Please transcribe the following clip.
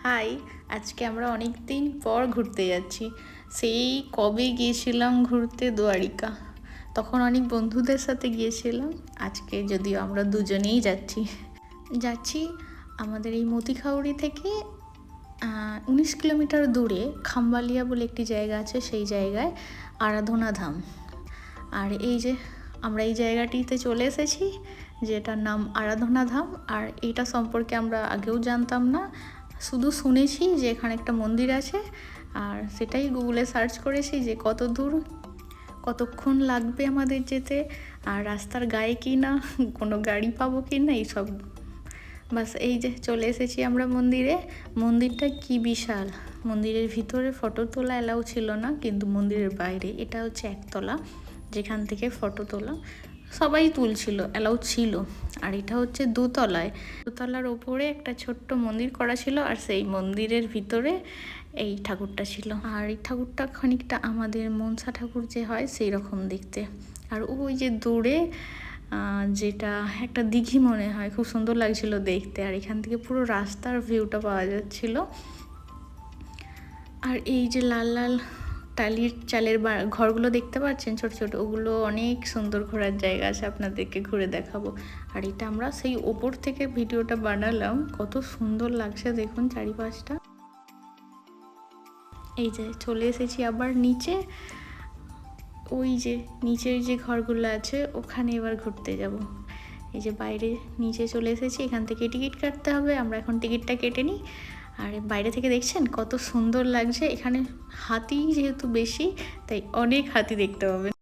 High, আজকে আমরা অনেক দিন পর ঘুরতে যাচ্ছি। সেই কবে গিয়েছিলাম ঘুরতে দ্বারিকা, তখন অনেক বন্ধুদের সাথে গিয়েছিলাম। আজকে যদিও আমরা দুজনেই যাচ্ছি আমাদের এই মতিখাউড়ি থেকে 19 কিলোমিটার দূরে খাম্বালিয়া বলে একটি জায়গা আছে, সেই জায়গায় আরাধনা ধাম। আর এই যে আমরা এই জায়গাটিতে চলে এসেছি, যেটার নাম আরাধনা ধাম। আর এইটা সম্পর্কে আমরা আগেও জানতাম না, শুধু শুনেছি যে এখানে একটা মন্দির আছে, আর সেটাই গুগলে সার্চ করেছি যে কত দূর, কতক্ষণ লাগবে আমাদের যেতে, আর রাস্তার গায়ে কি না কোনো গাড়ি পাবো কি না, এইসব। বাস এই যে চলে এসেছি আমরা মন্দিরে। মন্দিরটা কি বিশাল! মন্দিরের ভিতরে ফটো তোলা এলাও ছিল না, কিন্তু মন্দিরের বাইরে, এটা হচ্ছে একতলা, যেখান থেকে ফটো তোলা সবাই তুলছিল, এলাও ছিল। আর এটা হচ্ছে দোতলার ওপরে একটা ছোট্ট মন্দির করা ছিল, আর সেই মন্দিরের ভিতরে এই ঠাকুরটা ছিল। আর এই ঠাকুরটা খানিকটা আমাদের মনসা ঠাকুর যে হয় সেই রকম দেখতে। আর ওই যে দূরে যেটা একটা দিঘি মনে হয়, খুব সুন্দর লাগছিল দেখতে। আর এখান থেকে পুরো রাস্তার ভিউটা পাওয়া যাচ্ছিল। আর এই যে লাল লাল টালির চালের ঘরগুলো দেখতে পাচ্ছেন, ছোট ছোট, ওগুলো অনেক সুন্দর ঘোরার জায়গা আছে, আপনাদেরকে ঘুরে দেখাবো। আর এটা আমরা সেই ওপর থেকে ভিডিওটা বানালাম, কত সুন্দর লাগছে দেখুন চারিপাশটা। এই যে চলে এসেছি আবার নিচে, ওই যে নিচের যে ঘরগুলো আছে ওখানে এবার ঘুরতে যাব। এই যে বাইরে নিচে চলে এসেছি, এখান থেকে টিকিট কাটতে হবে, আমরা এখন টিকিটটা কেটে নিই। আর বাইরে থেকে দেখছেন কত সুন্দর লাগছে। এখানে হাতি যেহেতু বেশি, তাই অনেক হাতি দেখতে পাবেন।